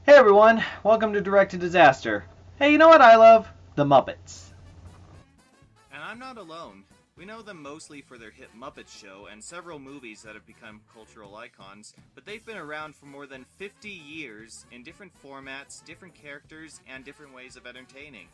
Hey everyone, welcome to Direct to Disaster. Hey, you know what I love? The Muppets. And I'm not alone. We know them mostly for their hit Muppets show and several movies that have become cultural icons, but they've been around for more than 50 years in different formats, different characters, and different ways of entertaining.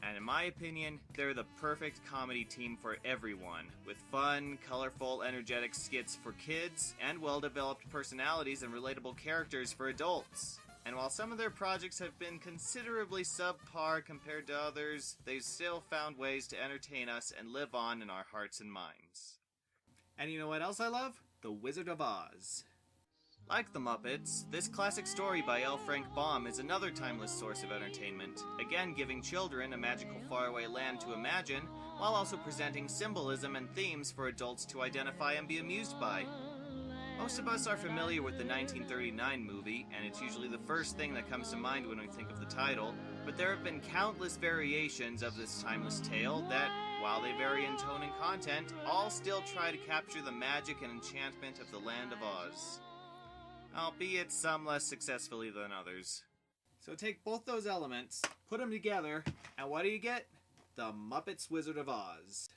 And in my opinion, they're the perfect comedy team for everyone, with fun, colorful, energetic skits for kids, and well-developed personalities and relatable characters for adults. And while some of their projects have been considerably subpar compared to others, they've still found ways to entertain us and live on in our hearts and minds. And you know what else I love? The Wizard of Oz. Like the Muppets, this classic story by L. Frank Baum is another timeless source of entertainment, again giving children a magical faraway land to imagine, while also presenting symbolism and themes for adults to identify and be amused by. Most of us are familiar with the 1939 movie, and it's usually the first thing that comes to mind when we think of the title, but there have been countless variations of this timeless tale that, while they vary in tone and content, all still try to capture the magic and enchantment of the Land of Oz. Albeit some less successfully than others. So take both those elements, put them together, and what do you get? The Muppets Wizard of Oz.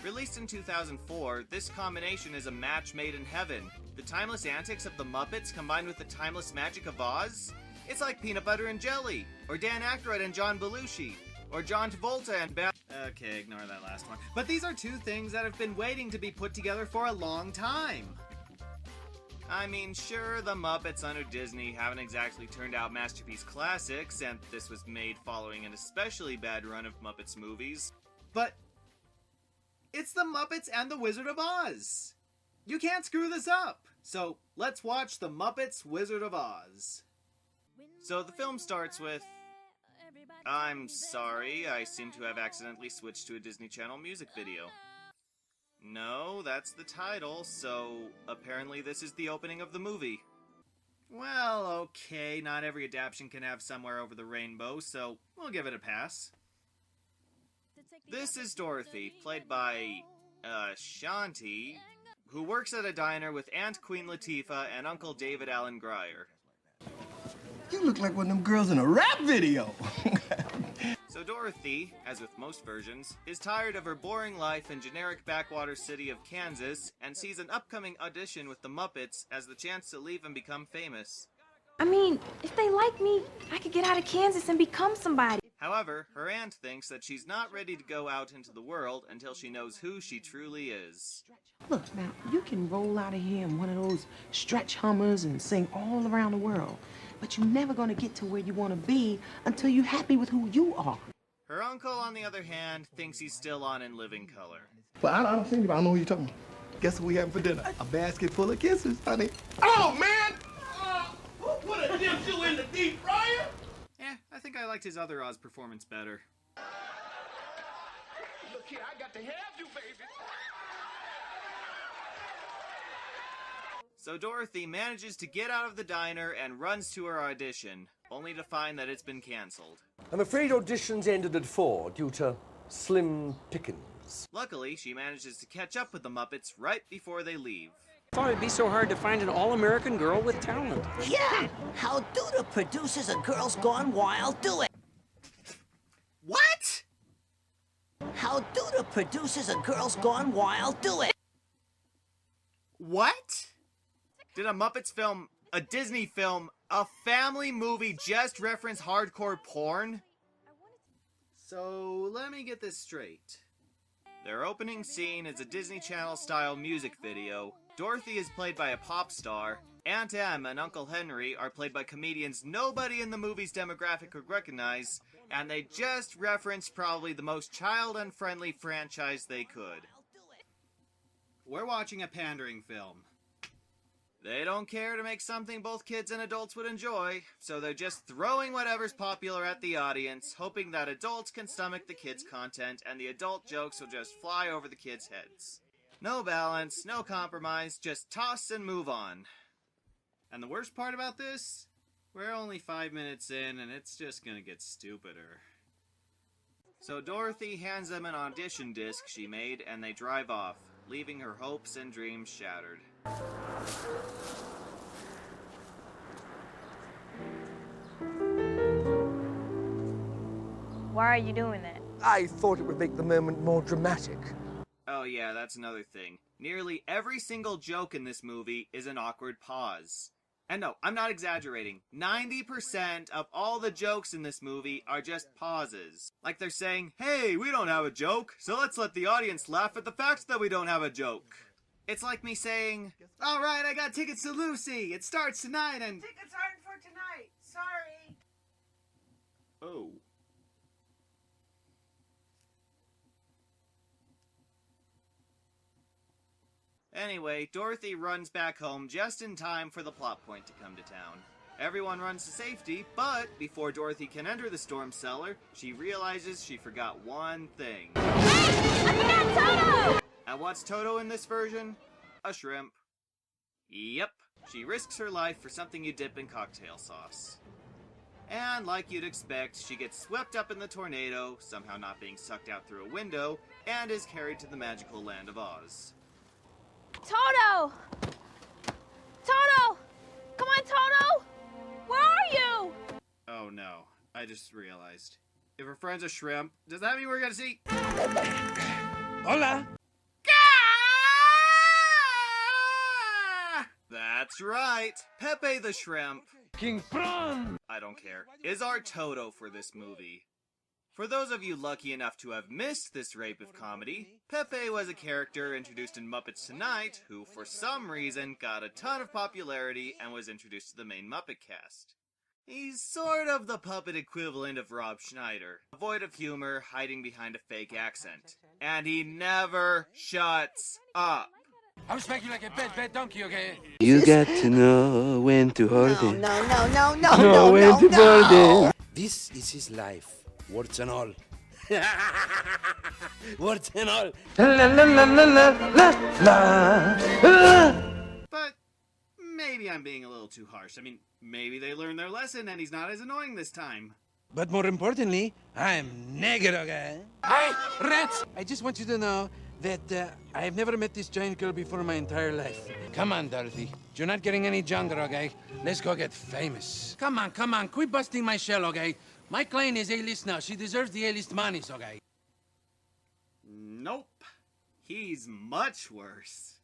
Released in 2004, this combination is a match made in heaven. The timeless antics of the Muppets combined with the timeless magic of Oz? It's like peanut butter and jelly, or Dan Aykroyd and John Belushi, or John Travolta and Okay, ignore that last one. But these are two things that have been waiting to be put together for a long time. I mean, sure, the Muppets under Disney haven't exactly turned out masterpiece classics, and this was made following an especially bad run of Muppets movies, but it's the Muppets and the Wizard of Oz! You can't screw this up! So, let's watch the Muppets Wizard of Oz. So the film starts with, I'm sorry, I seem to have accidentally switched to a Disney Channel music video. No, that's the title, so apparently this is the opening of the movie. Well, okay, not every adaptation can have Somewhere Over the Rainbow, so we'll give it a pass. This is Dorothy, played by, Shanti, who works at a diner with Aunt Queen Latifah and Uncle David Allen Greer. You look like one of them girls in a rap video. So Dorothy, as with most versions, is tired of her boring life in generic backwater city of Kansas and sees an upcoming audition with the Muppets as the chance to leave and become famous. I mean, if they like me, I could get out of Kansas and become somebody. However, her aunt thinks that she's not ready to go out into the world until she knows who she truly is. Look, now, you can roll out of here in one of those stretch Hummers and sing all around the world, but you're never going to get to where you want to be until you're happy with who you are. Her uncle, on the other hand, thinks he's still on In Living Color. Well, I don't think I don't know who you're talking about. Guess what we having for dinner? A basket full of kisses, honey. Oh, man! Who put a dipshoe in the deep fryer? I think I liked his other Oz performance better. Look here, I got to have you, baby. So Dorothy manages to get out of the diner and runs to her audition, only to find that it's been cancelled. I'm afraid auditions ended at 4 due to slim pickings. Luckily, she manages to catch up with the Muppets right before they leave. Thought it'd be so hard to find an all-American girl with talent. Yeah! How do the producers of Girls Gone Wild do it? What? How do the producers of Girls Gone Wild do it? What? Did a Muppets film, a Disney film, a family movie just reference hardcore porn? So, let me get this straight. Their opening scene is a Disney Channel-style music video. Dorothy is played by a pop star. Aunt Em and Uncle Henry are played by comedians nobody in the movie's demographic would recognize, and they just referenced probably the most child-unfriendly franchise they could. We're watching a pandering film. They don't care to make something both kids and adults would enjoy, so they're just throwing whatever's popular at the audience, hoping that adults can stomach the kids' content and the adult jokes will just fly over the kids' heads. No balance, no compromise, just toss and move on. And the worst part about this? We're only 5 minutes in and it's just gonna get stupider. So Dorothy hands them an audition disc she made and they drive off, leaving her hopes and dreams shattered. Why are you doing that? I thought it would make the moment more dramatic. Oh yeah, that's another thing. Nearly every single joke in this movie is an awkward pause. And no, I'm not exaggerating. 90% of all the jokes in this movie are just pauses. Like they're saying, hey, we don't have a joke, so let's let the audience laugh at the fact that we don't have a joke. It's like me saying, alright, I got tickets to Lucy. It starts tonight and... Tickets aren't for tonight. Sorry. Oh. Anyway, Dorothy runs back home just in time for the plot point to come to town. Everyone runs to safety, but before Dorothy can enter the storm cellar, she realizes she forgot one thing. I forgot Toto! And what's Toto in this version? A shrimp. Yep, she risks her life for something you dip in cocktail sauce. And like you'd expect, she gets swept up in the tornado, somehow not being sucked out through a window, and is carried to the magical land of Oz. Toto! Toto! Come on, Toto! Where are you? Oh no, I just realized. If her friend's a shrimp, does that mean we're gonna see... Hola! That's right, Pepe the Shrimp, King Prawn! I don't care, is our Toto for this movie. For those of you lucky enough to have missed this rape of comedy, Pepe was a character introduced in Muppets Tonight who, for some reason, got a ton of popularity and was introduced to the main Muppet cast. He's sort of the puppet equivalent of Rob Schneider, devoid of humor, hiding behind a fake accent. And he never shuts up. I'm smacking like a bad donkey, okay? You got to know when to hold it. No, when to hold it. This is his life. Warts and all. Warts and all. La la la la la la la. But maybe I'm being a little too harsh. I mean, maybe they learned their lesson and he's not as annoying this time. But more importantly, I'm negro, okay? Hey, rats! I just want you to know that I have never met this giant girl before in my entire life. Come on, Dorothy. You're not getting any younger, okay? Let's go get famous. Come on, quit busting my shell, okay? My client is A-list now. She deserves the A-list monies, okay? Nope. He's much worse.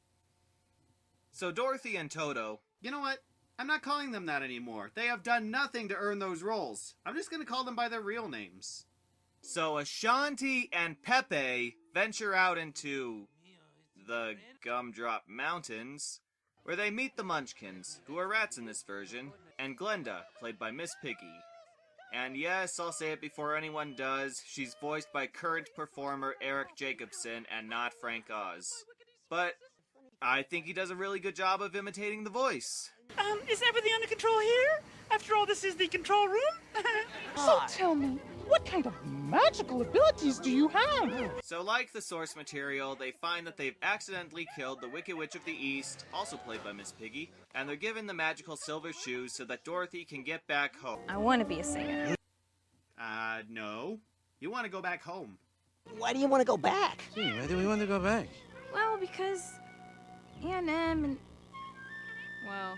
So Dorothy and Toto, you know what? I'm not calling them that anymore. They have done nothing to earn those roles. I'm just gonna call them by their real names. So Ashanti and Pepe venture out into the Gumdrop Mountains, where they meet the Munchkins, who are rats in this version, and Glenda, played by Miss Piggy. And yes, I'll say it before anyone does, she's voiced by current performer Eric Jacobson and not Frank Oz. But I think he does a really good job of imitating the voice. Is everything under control here? After all, this is the control room? So tell me, what kind of magical abilities do you have? So like the source material, they find that they've accidentally killed the Wicked Witch of the East, also played by Miss Piggy, and they're given the magical silver shoes so that Dorothy can get back home. I want to be a singer. No. You want to go back home. Why do you want to go back? Gee, why do we want to go back? Well, because A&M and... well...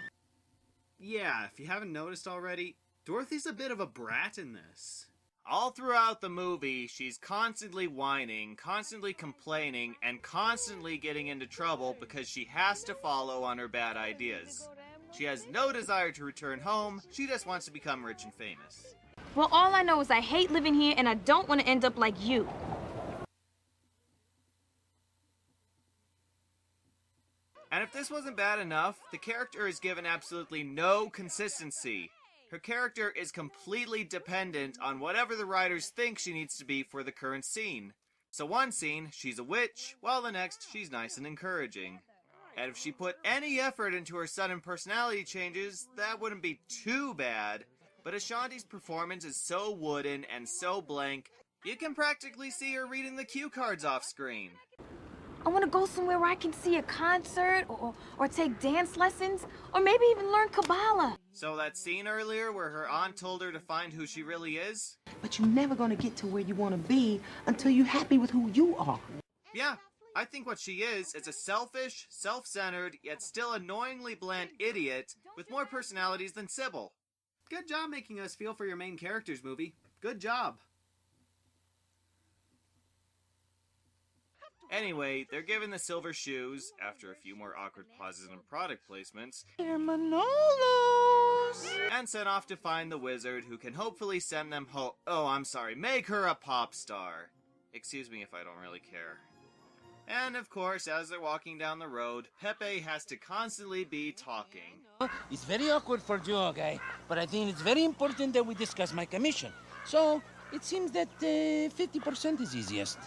Yeah, if you haven't noticed already, Dorothy's a bit of a brat in this. All throughout the movie, she's constantly whining, constantly complaining, and constantly getting into trouble because she has to follow on her bad ideas. She has no desire to return home, she just wants to become rich and famous. Well, all I know is I hate living here and I don't want to end up like you. And if this wasn't bad enough, the character is given absolutely no consistency. Her character is completely dependent on whatever the writers think she needs to be for the current scene. So one scene, she's a witch, while the next, she's nice and encouraging. And if she put any effort into her sudden personality changes, that wouldn't be too bad. But Ashanti's performance is so wooden and so blank, you can practically see her reading the cue cards off screen. I want to go somewhere where I can see a concert, or take dance lessons, or maybe even learn Kabbalah. So that scene earlier where her aunt told her to find who she really is? But you're never gonna get to where you wanna be until you're happy with who you are. Yeah, I think what she is a selfish, self-centered, yet still annoyingly bland idiot with more personalities than Sybil. Good job making us feel for your main characters, movie. Good job. Anyway, they're given the silver shoes, after a few more awkward pauses and product placements, They're Manolos! and sent off to find the wizard, who can hopefully send them make her a pop star. Excuse me if I don't really care. And of course, as they're walking down the road, Pepe has to constantly be talking. It's very awkward for Joe, guy, but I think it's very important that we discuss my commission. So, it seems that 50% is easiest.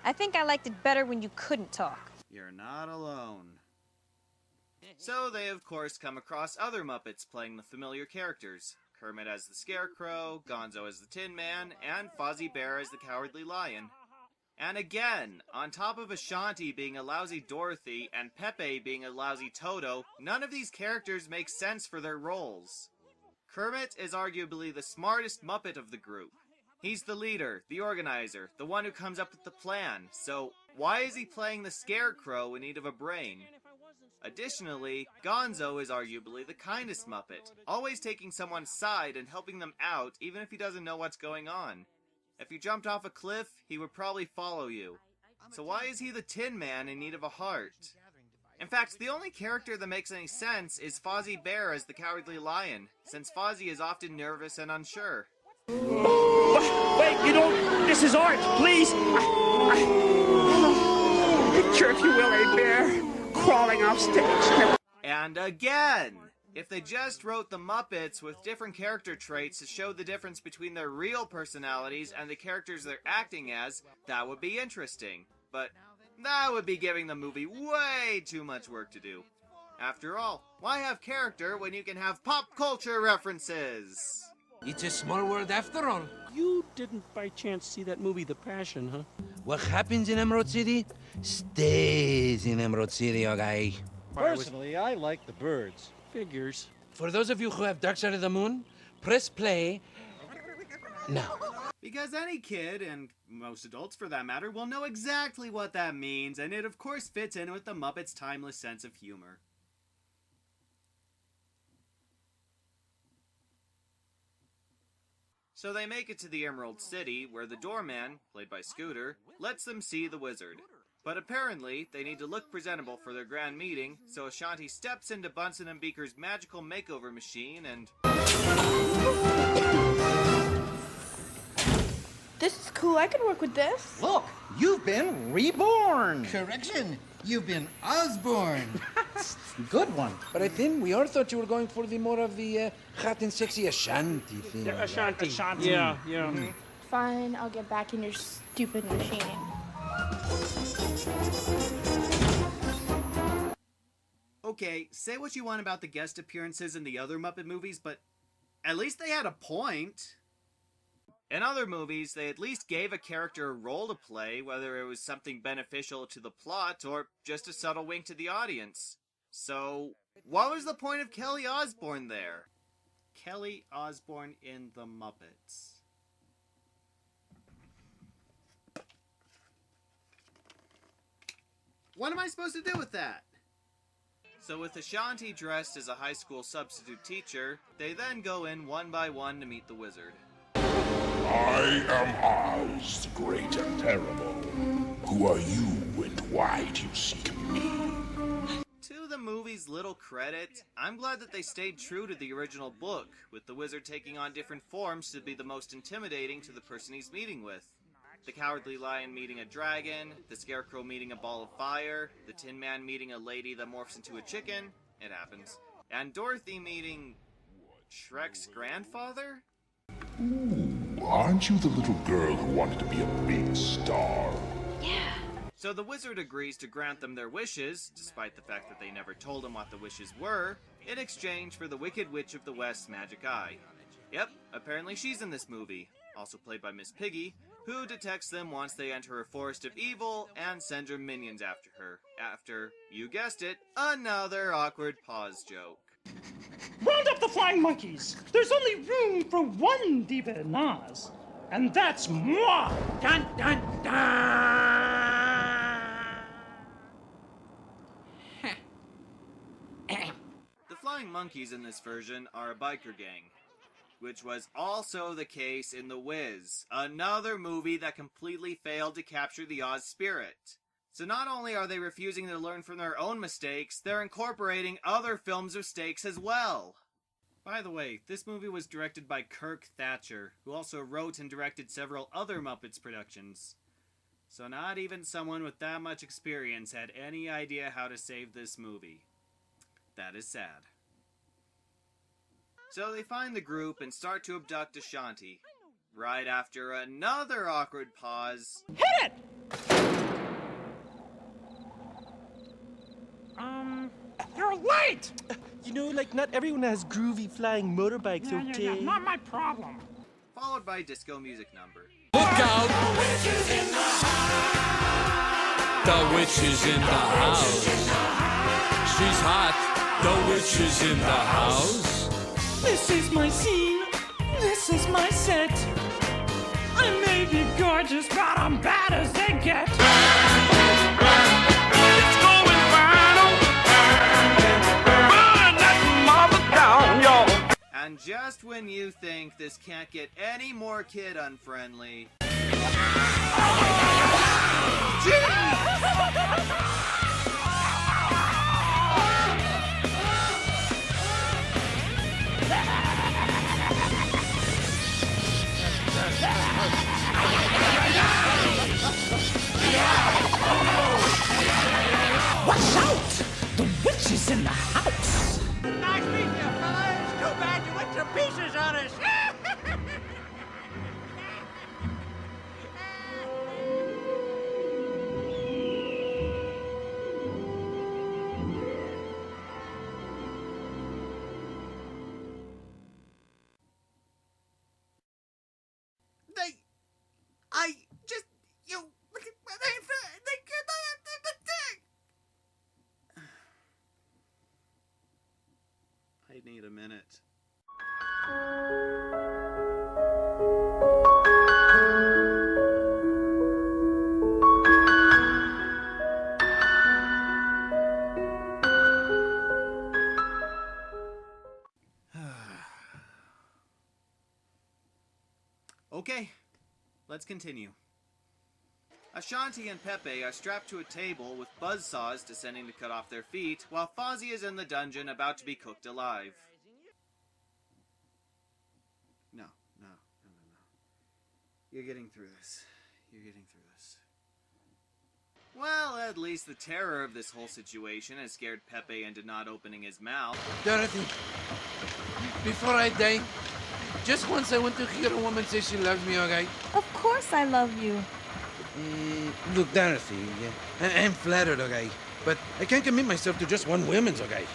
I think I liked it better when you couldn't talk. You're not alone. So they of course come across other Muppets playing the familiar characters. Kermit as the Scarecrow, Gonzo as the Tin Man, and Fozzie Bear as the Cowardly Lion. And again, on top of Ashanti being a lousy Dorothy and Pepe being a lousy Toto, none of these characters make sense for their roles. Kermit is arguably the smartest Muppet of the group. He's the leader, the organizer, the one who comes up with the plan, so why is he playing the Scarecrow in need of a brain? Additionally, Gonzo is arguably the kindest Muppet, always taking someone's side and helping them out even if he doesn't know what's going on. If you jumped off a cliff, he would probably follow you. So why is he the Tin Man in need of a heart? In fact, the only character that makes any sense is Fozzie Bear as the Cowardly Lion, since Fozzie is often nervous and unsure. Wait, this is art, please. Picture, if you will, a bear crawling off stage. And again! If they just wrote the Muppets with different character traits to show the difference between their real personalities and the characters they're acting as, that would be interesting. But that would be giving the movie way too much work to do. After all, why have character when you can have pop culture references? It's a small world after all. You didn't by chance see that movie, The Passion, huh? What happens in Emerald City stays in Emerald City, okay? Personally, I like the birds. Figures. For those of you who have Dark Side of the Moon, press play now. Because any kid, and most adults for that matter, will know exactly what that means, and it of course fits in with the Muppets' timeless sense of humor. So they make it to the Emerald City, where the doorman, played by Scooter, lets them see the wizard. But apparently, they need to look presentable for their grand meeting, so Ashanti steps into Bunsen and Beaker's magical makeover machine and... This is cool, I could work with this. Look, you've been reborn. Correction, you've been Osborn. Good one. But I think we all thought you were going for the more of the hot and sexy Ashanti thing. Yeah, Ashanti. Yeah. Mm-hmm. Fine, I'll get back in your stupid machine. Okay, say what you want about the guest appearances in the other Muppet movies, but at least they had a point. In other movies, they at least gave a character a role to play, whether it was something beneficial to the plot or just a subtle wink to the audience. So, what was the point of Kelly Osbourne there? Kelly Osbourne in the Muppets. What am I supposed to do with that? So with Ashanti dressed as a high school substitute teacher, they then go in one by one to meet the wizard. I am Oz, the great and terrible. Who are you and why do you seek me? To the movie's little credit, I'm glad that they stayed true to the original book, with the wizard taking on different forms to be the most intimidating to the person he's meeting with. The Cowardly Lion meeting a dragon, the Scarecrow meeting a ball of fire, the Tin Man meeting a lady that morphs into a chicken, it happens, and Dorothy meeting... Shrek's grandfather? Ooh, aren't you the little girl who wanted to be a big star? Yeah. So the wizard agrees to grant them their wishes, despite the fact that they never told him what the wishes were, in exchange for the Wicked Witch of the West's magic eye. Yep, apparently she's in this movie, also played by Miss Piggy, who detects them once they enter a forest of evil and sends her minions after her. After, you guessed it, another awkward pause joke. Round up the flying monkeys. There's only room for one Diva in Oz, and that's moi. Dun dun dun. The flying monkeys in this version are a biker gang. which was also the case in The Wiz, another movie that completely failed to capture the Oz spirit. So not only are they refusing to learn from their own mistakes, they're incorporating other films' mistakes as well. By the way, this movie was directed by Kirk Thatcher, who also wrote and directed several other Muppets productions. So not even someone with that much experience had any idea how to save this movie. That is sad. So they find the group and start to abduct Ashanti. Right after another awkward pause. Hit it! You're late! You know, like, not everyone has groovy flying motorbikes, okay? Yeah, not my problem. Followed by a disco music number. Look out! The witch is in the house. She's hot. The witch is in the house. This is my scene. This is my set. I may be gorgeous, but I'm bad as they get. It's going viral. Burn that mama down, y'all. And just when you think this can't get any more kid unfriendly. Watch out! The witch is in the house! Nice meeting you, fellas. Too bad you went to pieces on us. I need a minute. Okay, let's continue. Ashanti and Pepe are strapped to a table with buzzsaws descending to cut off their feet, while Fozzie is in the dungeon about to be cooked alive. No. You're getting through this. Well, at least the terror of this whole situation has scared Pepe into not opening his mouth. Dorothy, before I die, just once I want to hear a woman say she loves me, okay? Of course I love you. Look, Dorothy, I'm flattered, okay? But I can't commit myself to just one woman's, okay?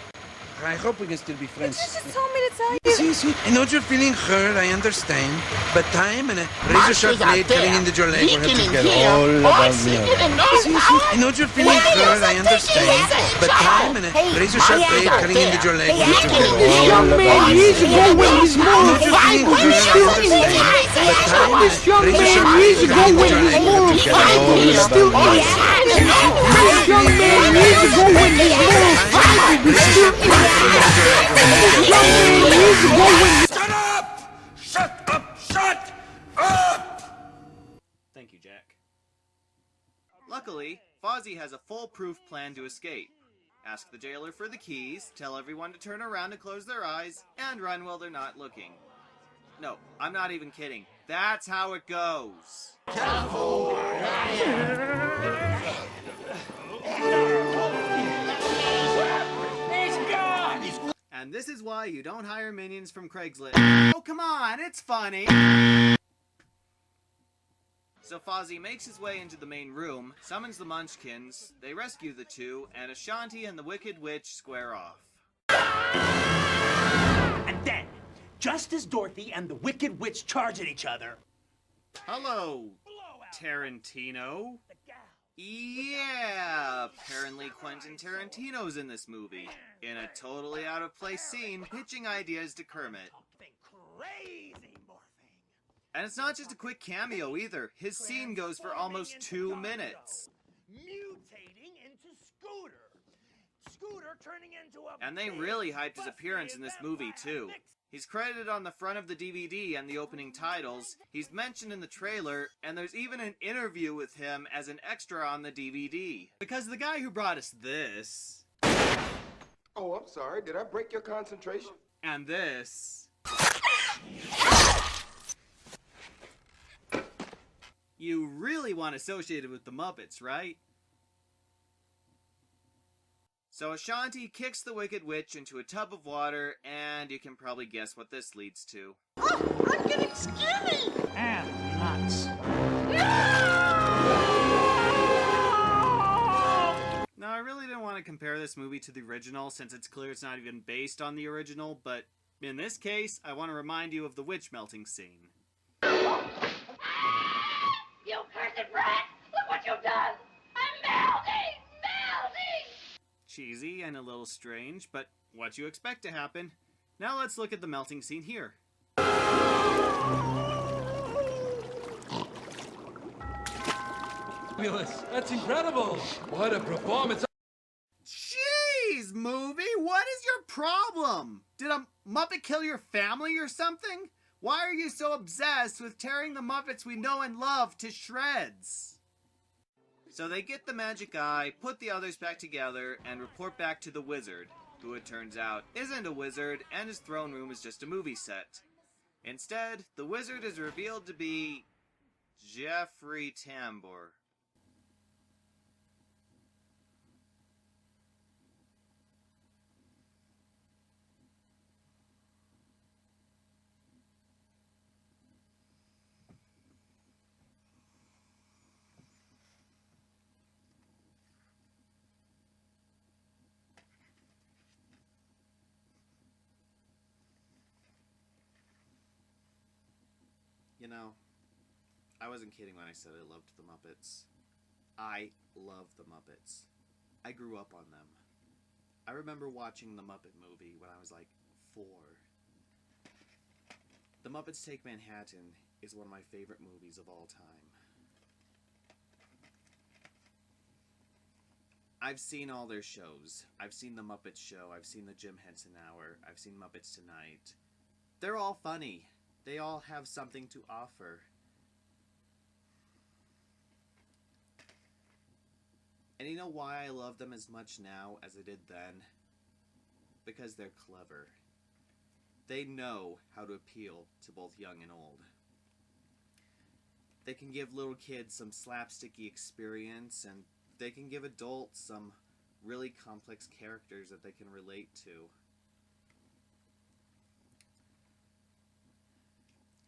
I hope we can still be friends. But you just told me to tell you. See, I know you're feeling hurt, I understand. But time and a razor-sharp blade cutting into your leg will have to get all about me. See, I know you're feeling hurt, I understand. But time and a razor-sharp blade cutting into your leg will have to get all about me. Years ago when his moral fiber was still intact. This young man years ago when his moral fiber was still intact. This young man years ago when his moral fiber was still intact. Shut up! Thank you, Jack. Luckily, Fozzie has a foolproof plan to escape. Ask the jailer for the keys, tell everyone to turn around and close their eyes, and run while they're not looking. No, I'm not even kidding. That's how it goes. And this is why you don't hire minions from Craigslist. Oh, come on, it's funny! So Fozzie makes his way into the main room, summons the Munchkins, they rescue the two, and Ashanti and the Wicked Witch square off. And then, just as Dorothy and the Wicked Witch charge at each other... Hello, Tarantino. Yeah, apparently Quentin Tarantino's in this movie, in a totally out-of-place scene, pitching ideas to Kermit. And it's not just a quick cameo either, his scene goes for almost 2 minutes. Mutating into Scooter. Scooter And they really hyped his appearance in this movie, too. He's credited on the front of the DVD and the opening titles, he's mentioned in the trailer, and there's even an interview with him as an extra on the DVD. Because the guy who brought us this... Oh, I'm sorry. Did I break your concentration? And this... You really want associated with the Muppets, right? So Ashanti kicks the Wicked Witch into a tub of water, and you can probably guess what this leads to. Oh, I'm getting skinny! And nuts. Now, I really didn't want to compare this movie to the original, since it's clear it's not even based on the original, but in this case, I want to remind you of the witch melting scene. You cursed rat! Look what you've done! I'm melting! Melting! Cheesy and a little strange, but what you expect to happen. Now let's look at the melting scene here. Fabulous! That's incredible! What a performance! Jeez, movie! What is your problem? Did a Muppet kill your family or something? Why are you so obsessed with tearing the Muppets we know and love to shreds? So they get the magic eye, put the others back together, and report back to the wizard, who it turns out isn't a wizard and his throne room is just a movie set. Instead, the wizard is revealed to be Jeffrey Tambor. You know, I wasn't kidding when I said I loved the Muppets. I love the Muppets. I grew up on them. I remember watching the Muppet movie when I was like 4. The Muppets Take Manhattan is one of my favorite movies of all time. I've seen all their shows. I've seen the Muppets Show, I've seen the Jim Henson Hour, I've seen Muppets Tonight. They're all funny. They all have something to offer. And you know why I love them as much now as I did then? Because they're clever. They know how to appeal to both young and old. They can give little kids some slapsticky experience, and they can give adults some really complex characters that they can relate to.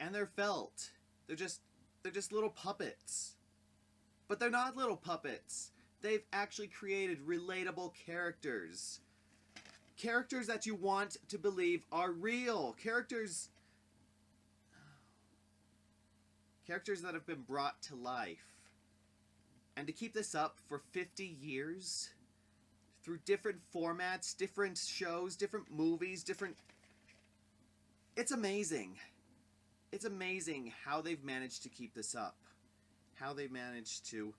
And they're felt. They're just little puppets. But they're not little puppets. They've actually created relatable characters. Characters that you want to believe are real. Characters that have been brought to life. And to keep this up for 50 years, through different formats, different shows, different movies, it's amazing. It's amazing how they've managed to keep this up. How they've managed to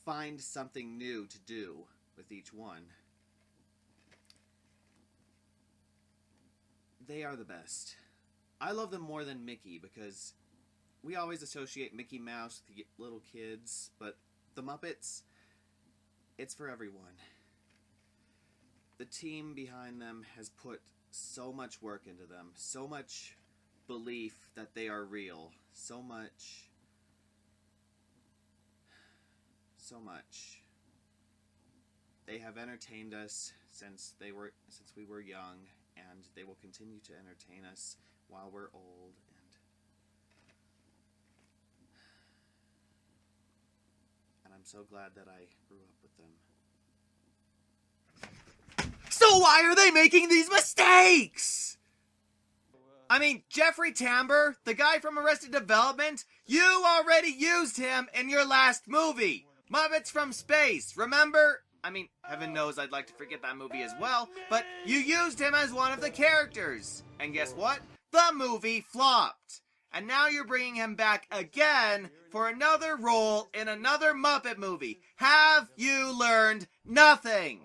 find something new to do with each one. They are the best. I love them more than Mickey because we always associate Mickey Mouse with the little kids, but the Muppets, it's for everyone. The team behind them has put so much work into them, so much belief that they are real, so much. They have entertained us since we were young, and they will continue to entertain us while we're old. And I'm so glad that I grew up with them. So why are they making these mistakes? I mean, Jeffrey Tambor, the guy from Arrested Development, you already used him in your last movie, Muppets from Space, remember? I mean, heaven knows I'd like to forget that movie as well, but you used him as one of the characters. And guess what? The movie flopped. And now you're bringing him back again for another role in another Muppet movie. Have you learned nothing?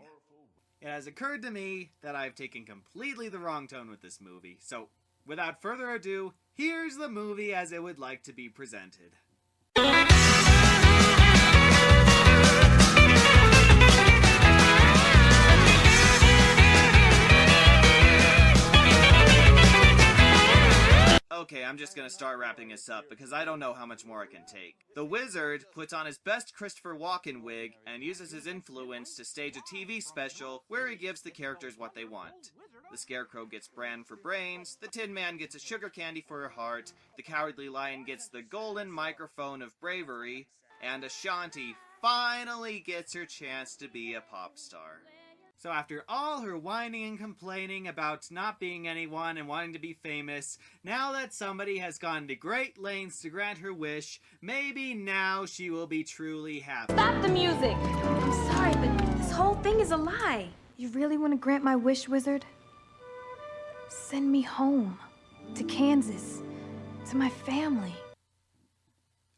it has occurred to me that I've taken completely the wrong tone with this movie. So, without further ado, here's the movie as it would like to be presented. Okay, I'm just gonna start wrapping this up because I don't know how much more I can take. The Wizard puts on his best Christopher Walken wig and uses his influence to stage a TV special where he gives the characters what they want. The Scarecrow gets Bran for brains, the Tin Man gets a sugar candy for a heart, the Cowardly Lion gets the golden microphone of bravery, and Ashanti finally gets her chance to be a pop star. So after all her whining and complaining about not being anyone and wanting to be famous, now that somebody has gone to great lengths to grant her wish, maybe now she will be truly happy. Stop the music! I'm sorry, but this whole thing is a lie. You really want to grant my wish, Wizard? Send me home. To Kansas. To my family.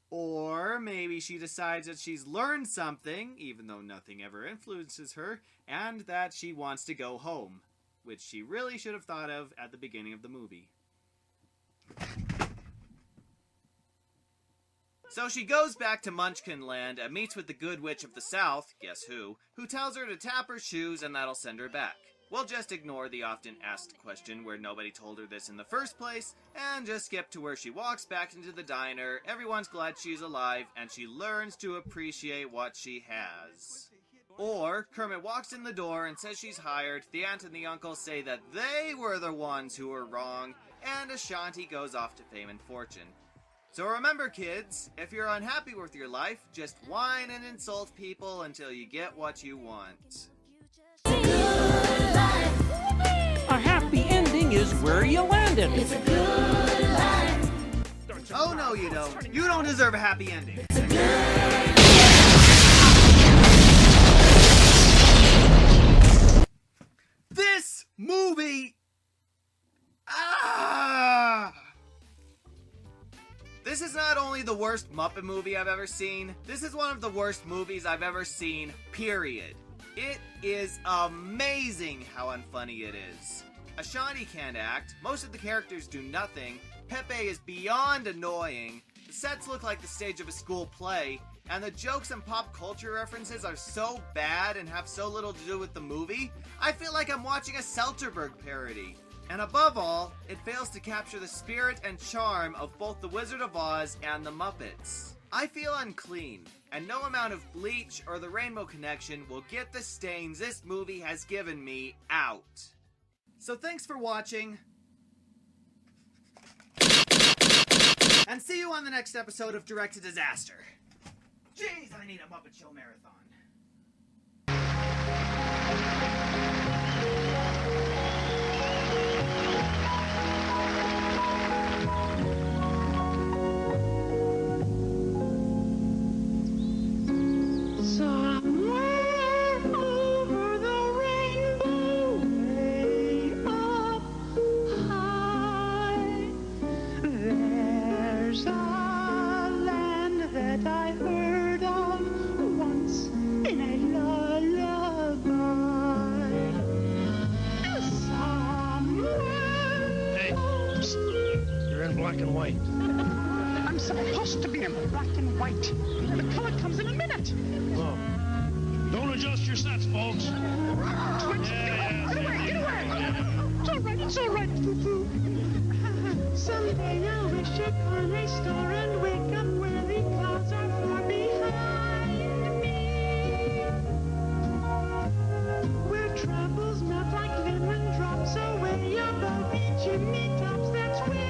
Or maybe she decides that she's learned something, even though nothing ever influences her, and that she wants to go home, which she really should have thought of at the beginning of the movie. So she goes back to Munchkinland and meets with the Good Witch of the South, guess who tells her to tap her shoes and that'll send her back. We'll just ignore the often asked question where nobody told her this in the first place, and just skip to where she walks back into the diner, everyone's glad she's alive, and she learns to appreciate what she has. Or, Kermit walks in the door and says she's hired, the aunt and the uncle say that they were the ones who were wrong, and Ashanti goes off to fame and fortune. So remember kids, if you're unhappy with your life, just whine and insult people until you get what you want. A happy ending is where you landed. It's a good life. Oh no you don't. You don't deserve a happy ending. This movie... This is not only the worst Muppet movie I've ever seen, this is one of the worst movies I've ever seen, period. It is amazing how unfunny it is. Ashanti can't act, most of the characters do nothing, Pepe is beyond annoying, the sets look like the stage of a school play, and the jokes and pop culture references are so bad and have so little to do with the movie, I feel like I'm watching a Seltzerberg parody. And above all, it fails to capture the spirit and charm of both The Wizard of Oz and the Muppets. I feel unclean, and no amount of bleach or the Rainbow Connection will get the stains this movie has given me out. So thanks for watching, and see you on the next episode of Direct to Disaster. Jeez, I need a Muppet Show marathon. Black and white. I'm supposed to be in black and white. The color comes in a minute. Oh. Don't adjust your sets, folks. Get away! It's all right, Foo-Foo. Someday I'll wish upon a star and wake up where the clouds are far behind me. Where troubles melt like lemon drops away above the chimney tops. That's where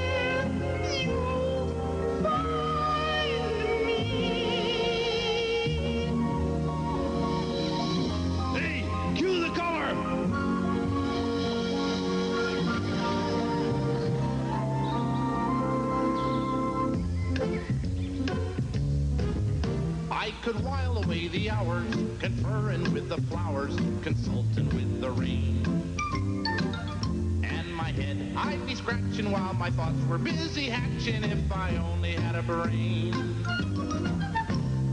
I could while away the hours, conferring with the flowers, consulting with the rain. And my head I'd be scratching while my thoughts were busy hatching if I only had a brain.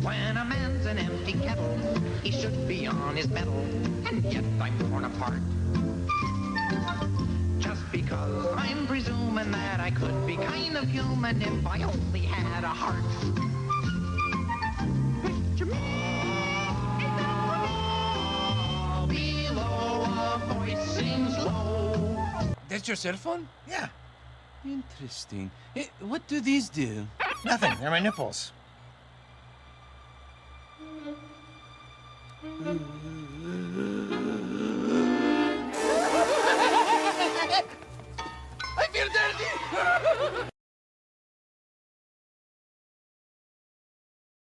When a man's an empty kettle, he should be on his mettle, and yet I'm torn apart. Just because I'm presuming that I could be kind of human if I only had a heart. Picture me in the hall below, a voice sings low. That's your cell phone? Yeah. Interesting. Hey, what do these do? Nothing. They're my nipples.